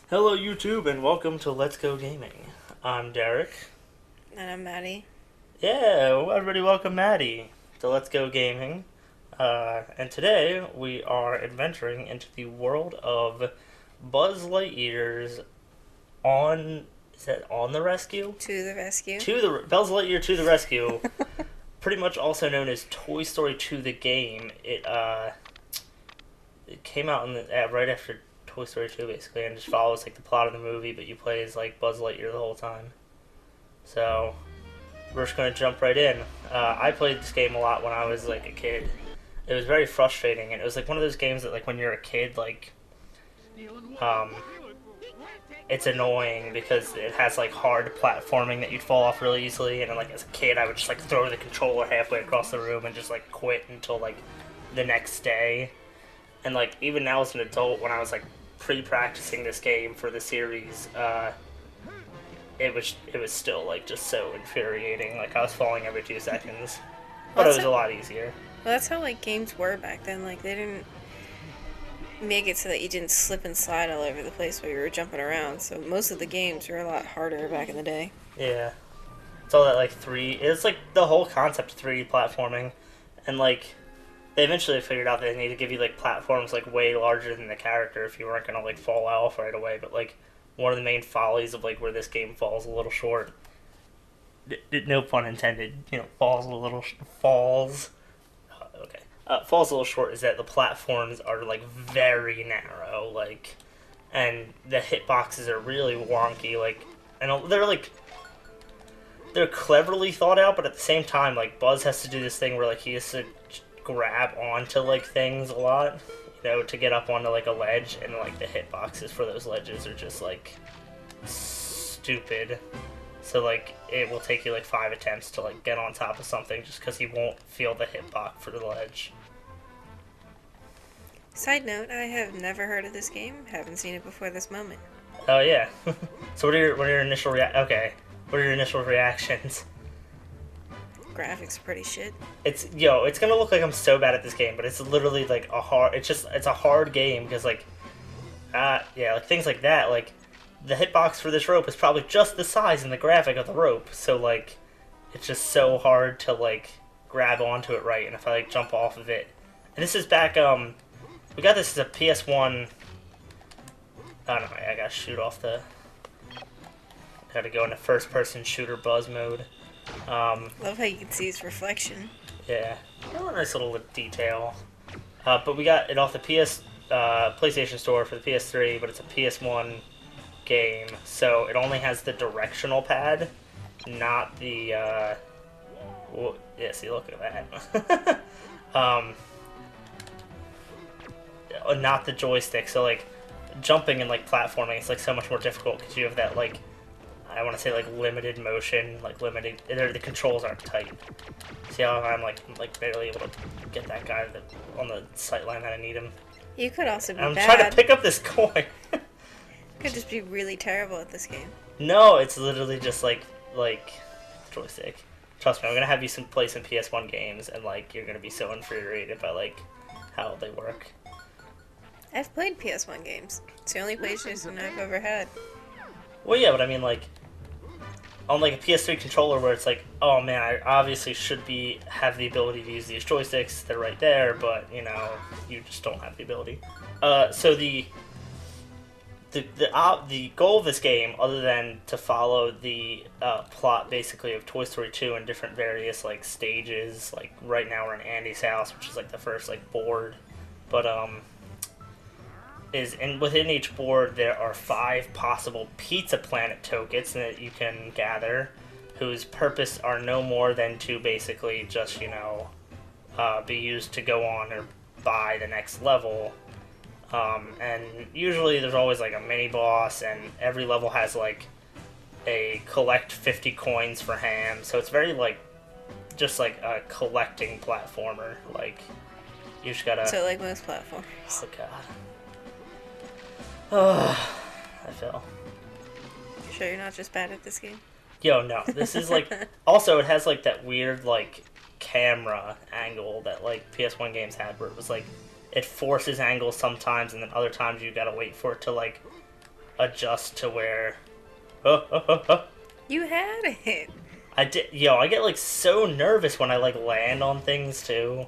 Hello, YouTube, and welcome to Let's Go Gaming. I'm Derek. And I'm Maddie. Yeah, everybody, welcome Maddie to Let's Go Gaming. And today we are adventuring into the world of Buzz Lightyear's on. Is that on the rescue? To the rescue. Buzz Lightyear to the rescue. Pretty much also known as Toy Story 2 the game. It came out right after Toy Story 2, basically, and just follows like the plot of the movie, but you play as like Buzz Lightyear the whole time. So we're just gonna jump right in. I played this game a lot when I was like a kid. It was very frustrating, and it was like one of those games that like when you're a kid, like um, it's annoying because it has like hard platforming that you'd fall off really easily, and then, like as a kid, I would just like throw the controller halfway across the room and just like quit until like the next day. And like even now as an adult, when I was like pre-practicing this game for the series, it was still like just so infuriating. Like I was falling every 2 seconds, but it was a lot easier. Well, that's how like games were back then. Like they didn't make it so that you didn't slip and slide all over the place while you were jumping around. So most of the games were a lot harder back in the day. Yeah, it's all that like it's like the whole concept of 3D platforming, and like they eventually figured out that they need to give you like platforms like way larger than the character if you weren't gonna like fall off right away. But like one of the main follies of like where this game falls a little short, no pun intended, falls a little falls a little short is that the platforms are like very narrow, like, and the hitboxes are really wonky, like, and they're cleverly thought out, but at the same time, like Buzz has to do this thing where like he has to grab onto like things a lot, to get up onto like a ledge, and like the hitboxes for those ledges are just like stupid. So like it will take you like 5 attempts to like get on top of something just because he won't feel the hitbox for the ledge. Side note: I have never heard of this game. Haven't seen it before this moment. Oh yeah. So what are your initial What are your initial reactions? Graphics are pretty shit. It's gonna look like I'm so bad at this game, but it's literally like it's a hard game because like like things like that, like the hitbox for this rope is probably just the size and the graphic of the rope, so like it's just so hard to like grab onto it right, and if I like jump off of it, and this is back we got this as a PS1. I don't know, I gotta shoot off gotta go into first person shooter Buzz mode. Love how you can see his reflection. Yeah, a nice little detail. But we got it off the PlayStation Store for the PS3, but it's a PS1 game, so it only has the directional pad, not the. See, look at that. Not the joystick. So like jumping and like platforming, it's like so much more difficult because you have that like. I want to say like limited motion, like limited. The controls aren't tight. See how I'm like barely able to get that guy on the sight line that I need him. You could also be I'm bad. trying to pick up this coin. Could just be really terrible at this game. No, it's literally just like joystick. Trust me, I'm gonna have you play some PS1 games, and like you're gonna be so infuriated by like how they work. I've played PS1 games. It's the only PlayStation I've ever had. Well, yeah, but I mean like on like a PS3 controller where it's like, oh man, I obviously should have the ability to use these joysticks. They're right there, but you just don't have the ability. So the goal of this game, other than to follow the plot basically of Toy Story 2 in different various like stages, like right now we're in Andy's house, which is like the first like board, but within each board there are 5 possible Pizza Planet tokens that you can gather, whose purpose are no more than to basically just be used to go on or buy the next level. And usually there's always like a mini boss, and every level has like a collect 50 coins for ham, so it's very like just like a collecting platformer. Like you just gotta. So like most platforms. Oh god. Oh, I fell. You sure you're not just bad at this game? Yo, no. This is like. Also, it has like that weird like camera angle that like PS1 games had, where it was like it forces angles sometimes, and then other times you gotta wait for it to like adjust to where. You had it. I did. Yo, I get like so nervous when I like land on things too.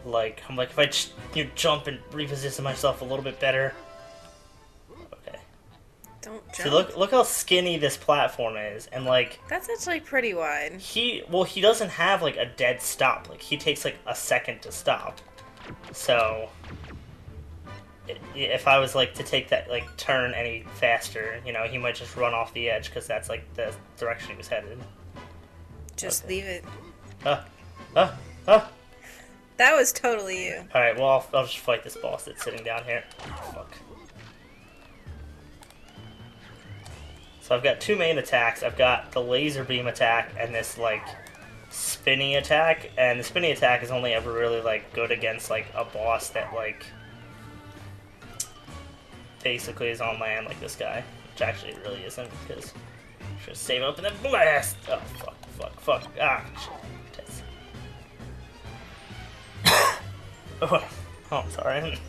Like I'm like if I jump and reposition myself a little bit better. Okay. Don't jump. See, look how skinny this platform is, and like that's actually pretty wide. He doesn't have like a dead stop. Like he takes like a second to stop. So if I was like to take that like turn any faster, you know, he might just run off the edge because that's like the direction he was headed. Just leave it. That was totally you. Alright, well, I'll just fight this boss that's sitting down here. Oh, fuck. So I've got two main attacks. I've got the laser beam attack and this, like, spinny attack. And the spinny attack is only ever really, like, good against, like, a boss that, like, basically is on land like this guy. Which actually it really isn't, because I should save up and then blast! Oh, fuck. Ah, shit. Oh, I'm sorry.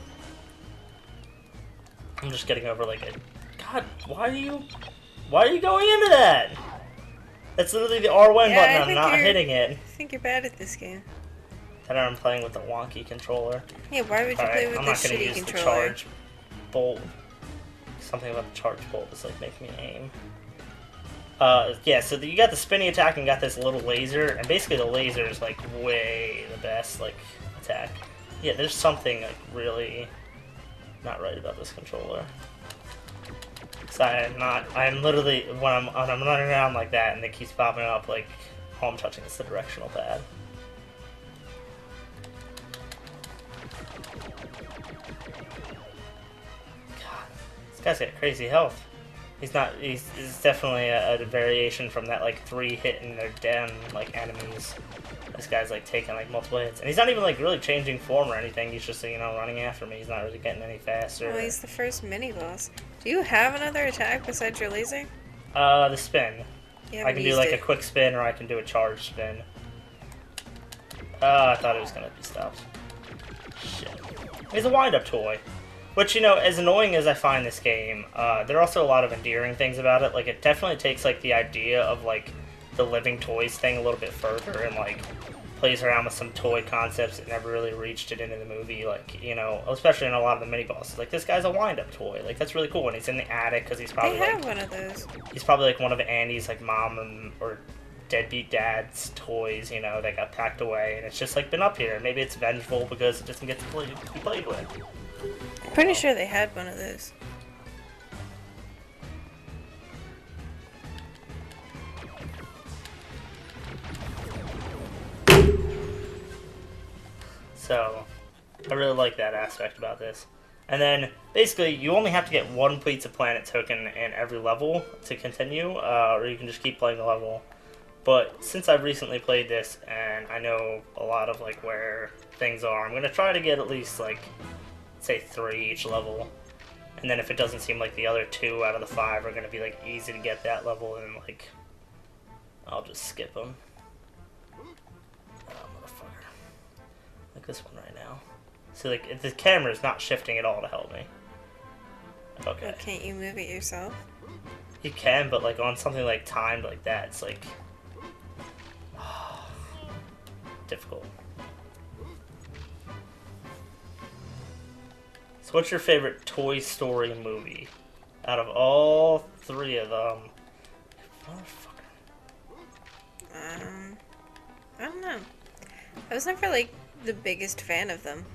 I'm just getting over like a... God, why are you going into that? That's literally the R1 button, I'm not hitting it. I think you're bad at this game. Then I'm playing with the wonky controller. Yeah, why would you play with this shitty controller? I'm not gonna use the charge bolt. Something about the charge bolt is like making me aim. Yeah, so you got the spinny attack and got this little laser, and basically the laser is like way the best like attack. Yeah, there's something like really not right about this controller. So I'm literally when I'm running around like that and it keeps popping up, like all I'm touching is the directional pad. God, this guy's got crazy health. He's definitely a variation from that, like, 3 hit and they're down, like, enemies. This guy's, like, taking, like, multiple hits. And he's not even, like, really changing form or anything. He's just, you know, running after me. He's not really getting any faster. Well, he's the first mini-boss. Do you have another attack besides your laser? The spin. I can do, like, a quick spin or I can do a charge spin. I thought it was gonna be stopped. Shit. He's a wind-up toy. Which, you know, as annoying as I find this game, there are also a lot of endearing things about it. Like, it definitely takes, like, the idea of, like, the living toys thing a little bit further and, like, plays around with some toy concepts that never really reached it into the movie. Like, you know, especially in a lot of the mini-bosses. Like, this guy's a wind-up toy. Like, that's really cool. And he's in the attic because he's probably, They have one of those. He's probably, like, one of Andy's, like, mom or deadbeat dad's toys, you know, that got packed away. And it's just, like, been up here. Maybe it's vengeful because it doesn't get to be played with. I'm pretty sure they had one of those. So, I really like that aspect about this. And then, basically, you only have to get one Pizza Planet token in every level to continue, or you can just keep playing the level. But since I've recently played this, and I know a lot of, like, where things are, I'm going to try to get at least, like, say 3 each level. And then if it doesn't seem like the other 2 out of the 5 are going to be, like, easy to get that level, then, like, I'll just skip them. Like this one right now. So, like, if the camera's not shifting at all to help me. Okay. Well, can't you move it yourself? You can, but, like, on something, like, timed like that, it's, like... difficult. So what's your favorite Toy Story movie? Out of all 3 of them... I don't know. I was never, like, the biggest fan of them.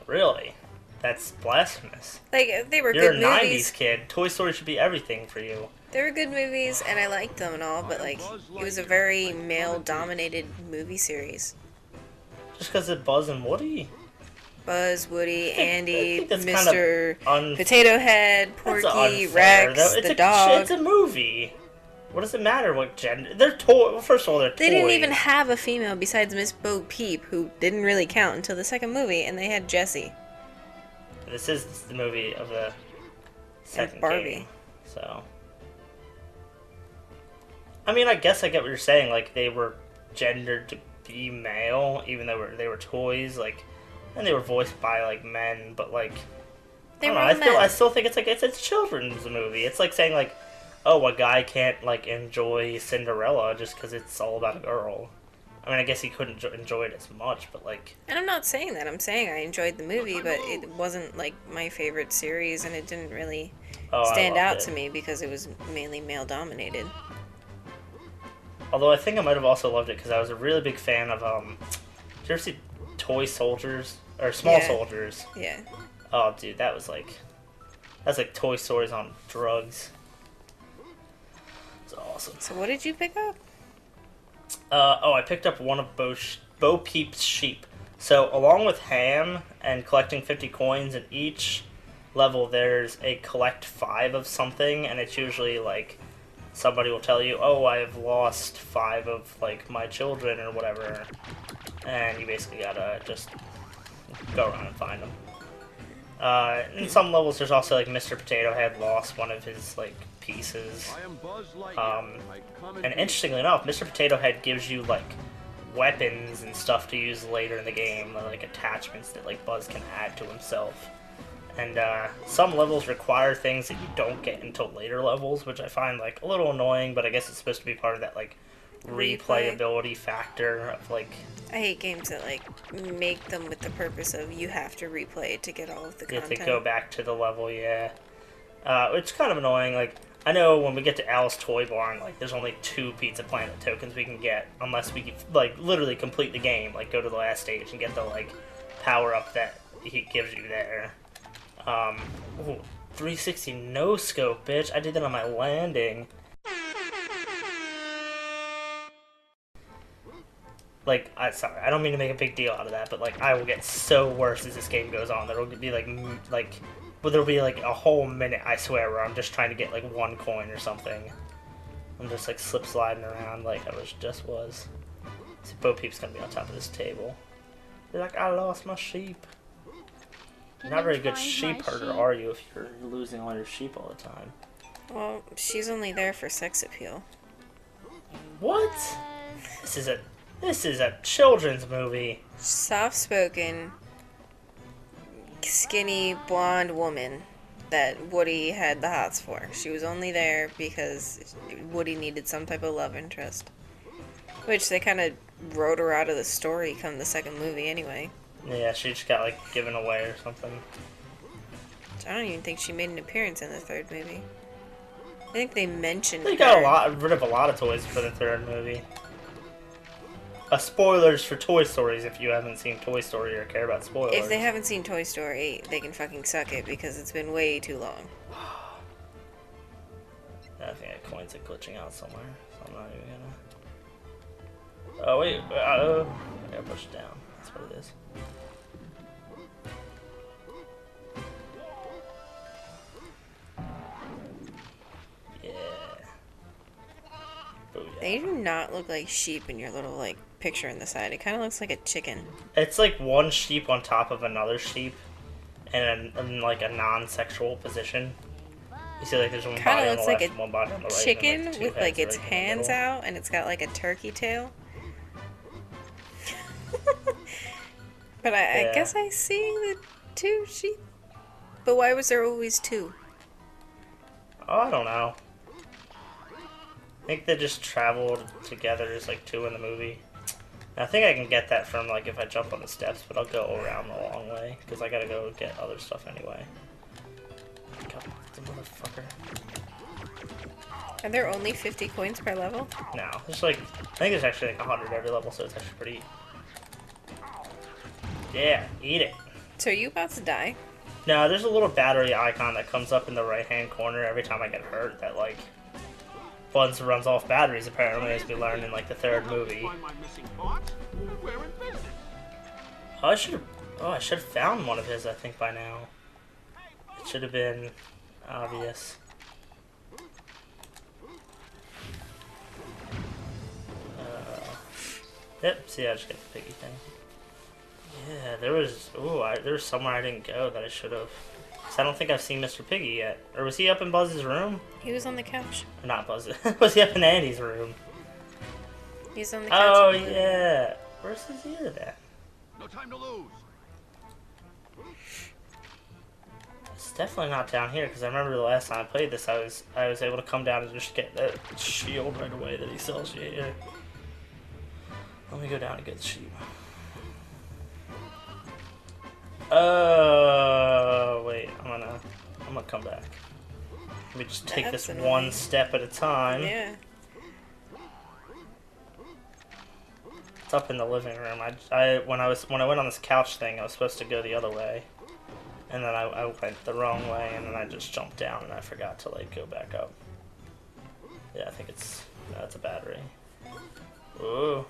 Really? That's blasphemous. Like, they were You're good a movies. 90s kid. Toy Story should be everything for you. They were good movies, and I liked them and all, but, like, it was a very male-dominated movie series. Just because of Buzz and Woody? Buzz, Woody, Andy, that's Mr. kind of Potato Head, Porky, Rex, the dog. It's a movie. What does it matter what gender? They're toy. Well, first of all, they're toys. They didn't even have a female besides Miss Bo Peep, who didn't really count until the second movie, and they had Jessie. This is the movie of the second and Barbie. game, so. I mean, I guess I get what you're saying. Like, they were gendered to be male, even though they were toys. Like, and they were voiced by, like, men, but, like, They I were don't all know. I mad. still think it's like it's a children's movie. It's like saying like, oh, a guy can't like enjoy Cinderella just because it's all about a girl. I mean, I guess he couldn't enjoy it as much, but like. And I'm not saying that. I'm saying I enjoyed the movie, but it wasn't like my favorite series, and it didn't really Oh, I stand loved out it. to me because it was mainly male dominated. Although I think I might have also loved it because I was a really big fan of Did you ever see Toy Soldiers or Small Yeah. Soldiers? Yeah. Oh, dude, that's like Toy Stories on drugs. It's awesome. So what did you pick up? I picked up one of Bo Peep's sheep. So, along with Ham and collecting 50 coins in each level, there's a collect 5 of something, and it's usually like somebody will tell you, oh, I have lost 5 of like my children or whatever, and you basically gotta just go around and find them. In some levels, there's also like Mr. Potato Head lost one of his like pieces. And interestingly enough, Mr. Potato Head gives you like weapons and stuff to use later in the game, like attachments that like Buzz can add to himself. And some levels require things that you don't get until later levels, which I find like a little annoying, but I guess it's supposed to be part of that like replayability factor of like. I hate games that like make them with the purpose of you have to replay it to get all of the You have content. to go back to the level, yeah. It's kind of annoying. Like, I know when we get to Al's Toy Barn, like, there's only 2 Pizza Planet tokens we can get, unless we, like, literally complete the game, like, go to the last stage and get the, like, power-up that he gives you there. Ooh, 360 no-scope, bitch. I did that on my landing. Like, sorry, I don't mean to make a big deal out of that, but, like, I will get so worse as this game goes on. There'll be, but there'll be, like, a whole minute, I swear, where I'm just trying to get, like, 1 coin or something. I'm just, like, slip-sliding around like I just was. See, Bo Peep's gonna be on top of this table. You're like, I lost my sheep. You're not a very good sheep herder, are you, if you're losing all your sheep all the time? Well, she's only there for sex appeal. What? This is a children's movie. Soft-spoken, skinny, blonde woman that Woody had the hots for. She was only there because Woody needed some type of love interest. Which they kind of wrote her out of the story come the second movie anyway. Yeah, she just got, like, given away or something. I don't even think she made an appearance in the third movie. I think they mentioned They her. got rid of a lot of toys for the third movie. Spoilers for Toy Stories if you haven't seen Toy Story or care about spoilers. If they haven't seen Toy Story, they can fucking suck it because it's been way too long. I think that coin's like glitching out somewhere, so I'm not even gonna. Oh wait, I gotta push it down. That's what it is. Yeah. Booyah. They do not look like sheep in your little like picture in the side. It kind of looks like a chicken. It's like one sheep on top of another sheep, in like a non-sexual position. You see, like there's one Kind body of on the looks left, like and one body on the right. chicken and then, like, two with heads like its right in the hands middle. out, and it's got like a turkey tail. But I Yeah. guess I see the 2 sheep. But why was there always 2? Oh, I don't know. I think they just traveled together as like 2 in the movie. And I think I can get that from like if I jump on the steps, but I'll go around the long way because I gotta go get other stuff anyway. God, the motherfucker. Are there only 50 coins per level? No, there's like I think there's actually like 100 every level, so it's actually pretty. Yeah, eat it. So are you about to die? No, there's a little battery icon that comes up in the right-hand corner every time I get hurt that, like, Buzz runs off batteries, apparently, as we learned in, like, the third movie. Oh, I should have found one of his, I think, by now. It should have been obvious. Yep, see, I just got the piggy thing. Yeah, there was somewhere I didn't go that I should have. Cause I don't think I've seen Mr. Piggy yet. Or was he up in Buzz's room? He was on the couch. Or not Buzz. Was he up in Andy's room? He's on the couch. Oh, in the living room. yeah. Where's his ear then? No time to lose. definitely not down here, because I remember the last time I played this, I was able to come down and just get that shield right away that he sells you here. Let me go down and get the sheep. Oh, wait, I'm gonna come back. Let me just take this one step at a time. Yeah. It's up in the living room. When I went on this couch thing, I was supposed to go the other way, and then I went the wrong way, and then I just jumped down, and I forgot to like go back up. Yeah, I think it's a battery. Ooh.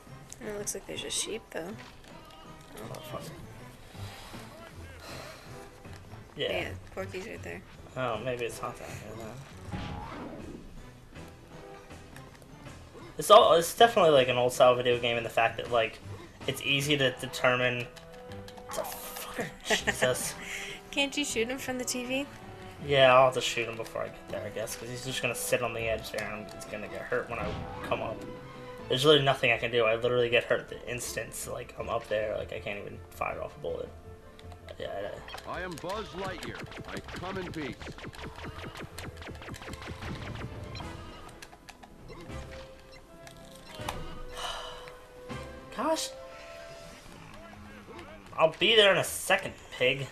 It looks like there's a sheep though. Oh. Yeah. Porky's right there. Oh, maybe it's not down here then. It's definitely like an old style video game in the fact that like it's easy to determine. It's a fucker. Jesus. Can't you shoot him from the TV? Yeah, I'll have to shoot him before I get there, I guess, because he's just gonna sit on the edge there and he's gonna get hurt when I come up. There's really nothing I can do. I literally get hurt the instant like I'm up there. Like I can't even fire off a bullet. Yeah. I am Buzz Lightyear. I come in peace. Gosh. I'll be there in a second, pig.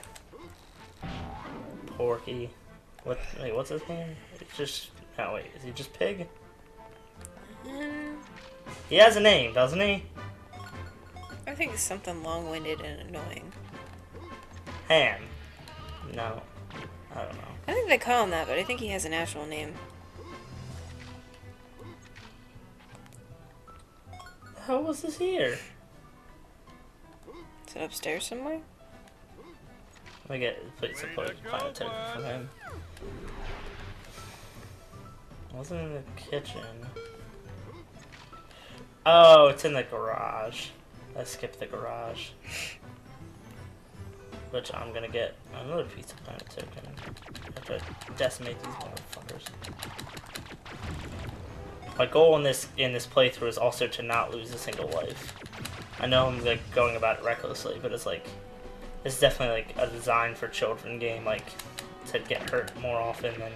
Porky. Wait, what's his name? It's just... Oh, wait. Is he just Pig? He has a name, doesn't he? I think it's something long-winded and annoying. Ham. No. I don't know. I think they call him that, but I think he has an actual name. How was this here? Is it upstairs somewhere? Let me get put some final token for him. Wasn't in the kitchen. Oh, it's in the garage. I skipped the garage. Which I'm gonna get another Pizza Planet token after I decimate these motherfuckers. My goal in this playthrough is also to not lose a single life. I know I'm like going about it recklessly, but it's like it's definitely like a design for children game, like to get hurt more often than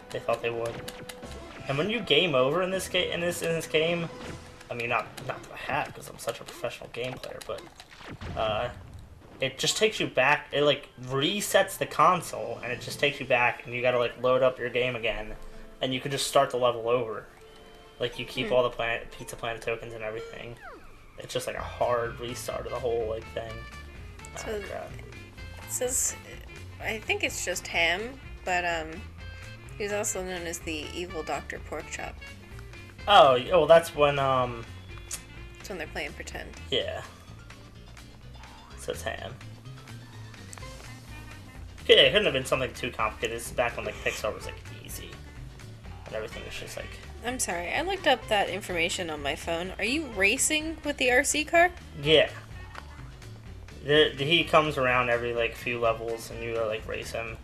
they thought they would. And when you game over in this game, I mean not that I have because I'm such a professional game player, but it just takes you back. It like resets the console and it just takes you back, and you gotta like load up your game again, and you can just start the level over. Like you keep all the Pizza Planet tokens and everything. It's just like a hard restart of the whole like thing. So it says, I think it's just Ham, but he's also known as the evil Dr. Porkchop. Oh, well, that's when It's when they're playing pretend. Yeah. So it's Ham. Yeah, it couldn't have been something too complicated. This is back when like Pixar was like easy, and everything was just like. I'm sorry, I looked up that information on my phone. Are you racing with the RC car? Yeah. He comes around every like few levels, and you gotta like race him.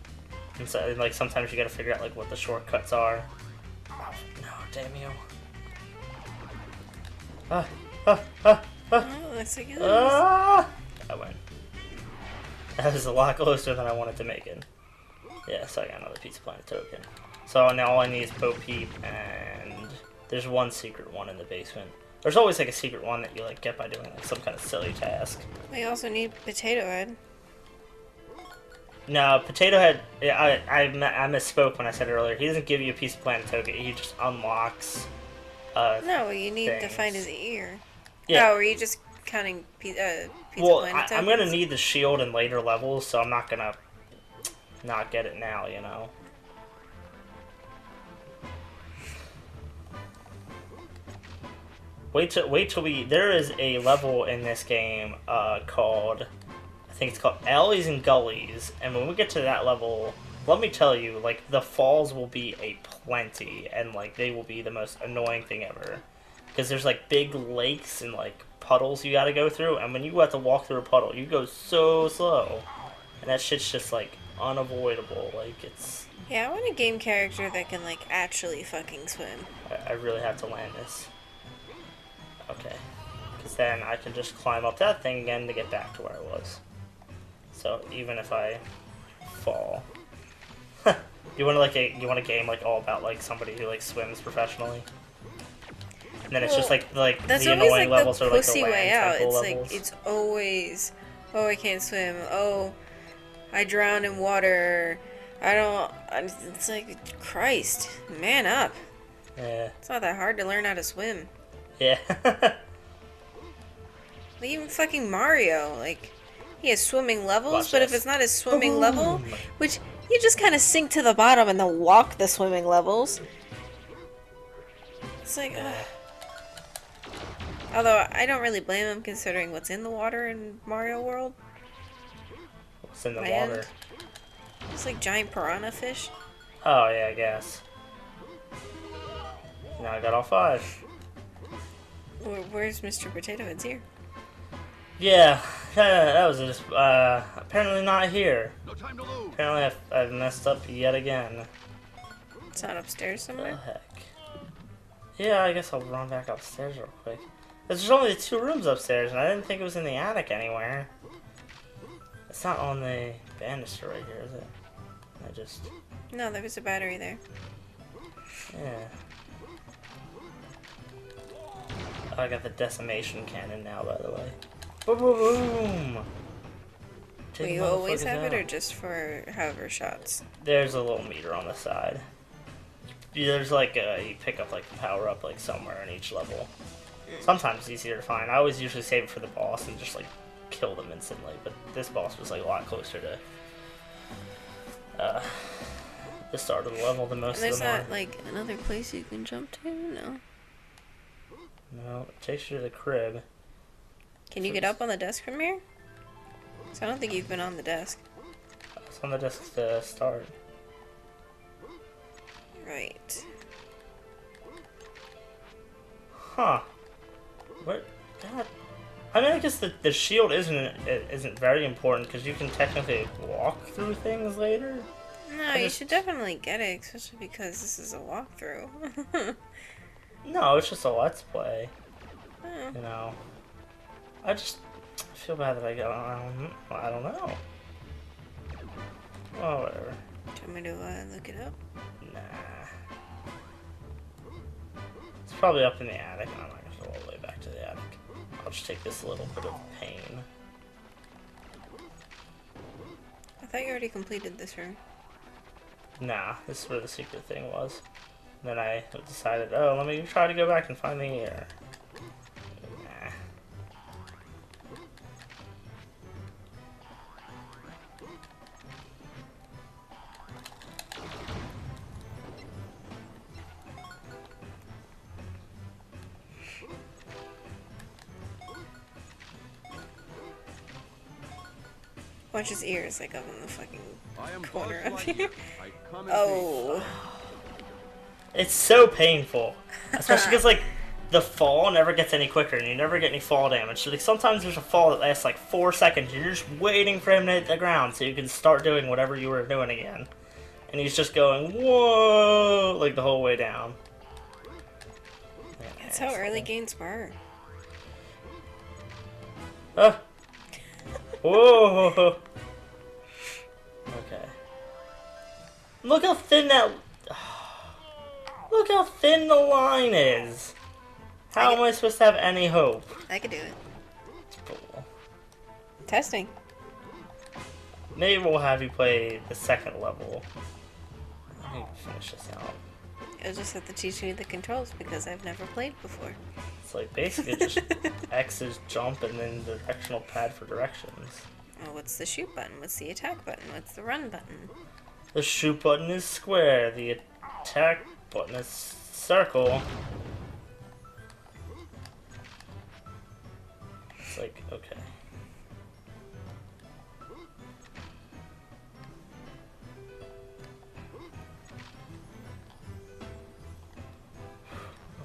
And so, like sometimes you gotta figure out like what the shortcuts are. Oh no, damn you! Oh, looks like it is. I win. That was a lot closer than I wanted to make it. Yeah, so I got another Pizza Planet token. So now all I need is Bo Peep, and there's one secret one in the basement. There's always like a secret one that you like get by doing like some kind of silly task. We also need Potato Head. No, Potato Head, I misspoke when I said it earlier. He doesn't give you a Pizza Planet token, he just unlocks No, you need things. to find his ear. Yeah. Oh, are you just counting Pizza Well, Planet tokens? I'm gonna need the shield in later levels, so I'm not gonna not get it now, you know. Wait till we. There is a level in this game called, I think it's called Alleys and Gullies, and when we get to that level, let me tell you, like the falls will be a plenty, and like they will be the most annoying thing ever, because there's like big lakes and like puddles you got to go through, and when you have to walk through a puddle, you go so slow, and that shit's just like unavoidable. Like it's. Yeah, I want a game character that can like actually fucking swim. I really have to land this. Okay, because then I can just climb up that thing again to get back to where I was. So even if I fall, You want like a game like all about like somebody who like swims professionally, and then it's just like That's the always annoying like levels the are like the pussy way land out. temple It's levels. like it's always, oh, I can't swim. Oh, I drown in water. I don't. It's like, Christ, man up. Yeah. It's not that hard to learn how to swim. Yeah. Like even fucking Mario, like he has swimming levels, Watch but if this. it's not his swimming level, Boom. which you just kind of sink to the bottom and then walk the swimming levels. It's like, ugh. Although I don't really blame him considering what's in the water in Mario World. What's in the Land. water? It's like giant piranha fish. Oh yeah, I guess. Now I got all 5. Where's Mr. Potato Head's here? Yeah, that was just apparently not here. No time to lose. Apparently I've messed up yet again. It's not upstairs What the somewhere. heck? Yeah, I guess I'll run back upstairs real quick. There's only 2 rooms upstairs, and I didn't think it was in the attic anywhere. It's not on the banister right here, is it? I just... No, there was a battery there. Yeah. Oh, I got the decimation cannon now, by the way. Boom, boom, boom! Will Take you always motherfuckers have it, out. or just for however shots? There's a little meter on the side. There's like you pick up like the power up like somewhere in each level. Sometimes it's easier to find. I always usually save it for the boss and just like kill them instantly. But this boss was like a lot closer to the start of the level than most And there's of them not like another place you can jump to. No. are. No, it takes you to the crib. Can you get up on the desk from here? So I don't think you've been on the desk. It's on the desk to start. Right. Huh. What? God. I mean, I guess the shield isn't very important because you can technically walk through things later. No, you should definitely get it, especially because this is a walkthrough. No, it's just a let's play. Oh. You know. I feel bad that I don't know. Well, whatever. Do you want me to look it up? Nah. It's probably up in the attic. I'm not gonna go all the way back to the attic. I'll just take this little bit of pain. I thought you already completed this room. Nah, this is where the secret thing was. Then I decided, oh, let me try to go back and find the ear. Nah. Watch his ears, like up in the fucking I am corner Buzz up Lightyear. here. I come in Oh. It's so painful. Especially because, like, the fall never gets any quicker and you never get any fall damage. So, like, sometimes there's a fall that lasts, like, 4 seconds. You're just waiting for him to hit the ground so you can start doing whatever you were doing again. And he's just going, whoa, like, the whole way down. That's how early games were. Whoa. Okay. Look how thin that... Look how thin the line is. How am I supposed to have any hope? I could do it. It's cool. Testing. Maybe we'll have you play the second level. Let me finish this out. You'll just have to teach me the controls because I've never played before. It's like basically just X is jump and then the directional pad for directions. Oh, what's the shoot button? What's the attack button? What's the run button? The shoot button is square. The attack button is circle. It's like, okay.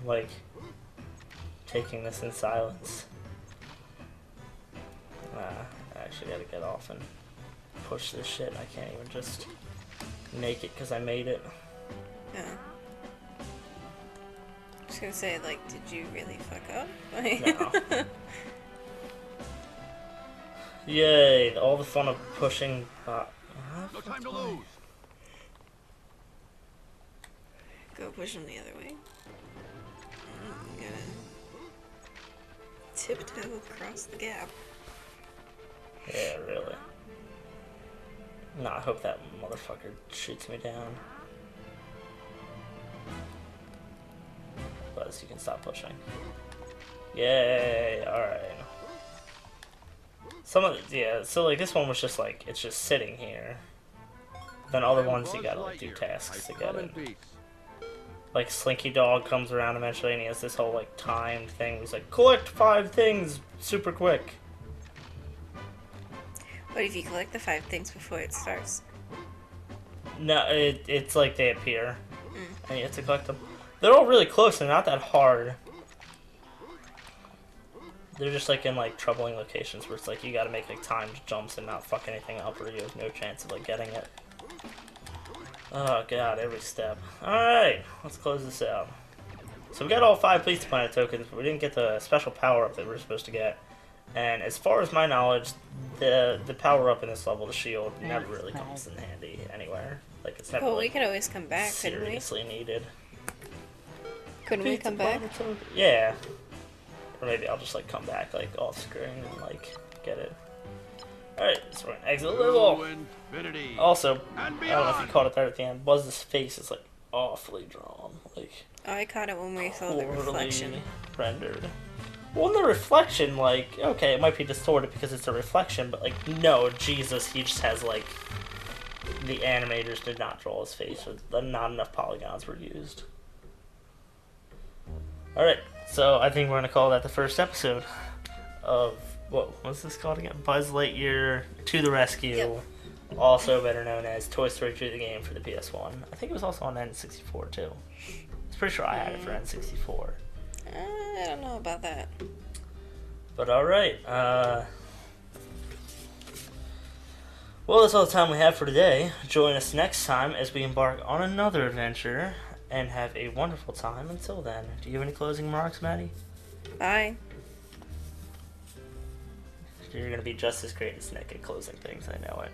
I'm like taking this in silence. I actually gotta get off and push this shit. I can't even just make it because I made it. Yeah. I was gonna say, like, did you really fuck up? No. Yay, all the fun of pushing... No time to lose. Go push him the other way. I'm gonna tiptoe across the gap. Yeah, really. No, I hope that motherfucker shoots me down. Buzz, you can stop pushing. Yay! Alright. Some of the, yeah, so like this one was just like, it's just sitting here. Then other ones you gotta like do tasks to get it. Like Slinky Dog comes around eventually and he has this whole like timed thing. He's like, collect 5 things super quick. What if you collect the 5 things before it starts? No, it's like they appear. And you have to collect them. They're all really close and not that hard. They're just like in like troubling locations where it's like you gotta make like timed jumps and not fuck anything up or you have no chance of like getting it. Oh god, every step. Alright, let's close this out. So we got all 5 Police Planet tokens, but we didn't get the special power-up that we were supposed to get. And as far as my knowledge, the power-up in this level, the shield, never really comes in handy anywhere. Like it's never Well, we like, could always come back, couldn't we? seriously needed. Couldn't we come back? Yeah. Or maybe I'll just like come back like off screen and like get it. Alright, so we're gonna exit level. Also, I don't know if you caught it there at the end, Buzz's face is like awfully drawn. Like Oh, I caught it when we saw the reflection. rendered. Well, in the reflection, like, okay, it might be distorted because it's a reflection, but like, no, Jesus, he just has like, the animators did not draw his face, or not enough polygons were used. Alright, so I think we're gonna call that the first episode of, what's this called again? Buzz Lightyear to the Rescue. Yep. Also better known as Toy Story 2 the game for the PS1. I think it was also on N64 too. I'm pretty sure I had it for N64. I don't know about that. But alright, well, that's all the time we have for today. Join us next time as we embark on another adventure and have a wonderful time. Until then, do you have any closing remarks, Maddie? Bye. You're going to be just as great as Nick at closing things, I know it.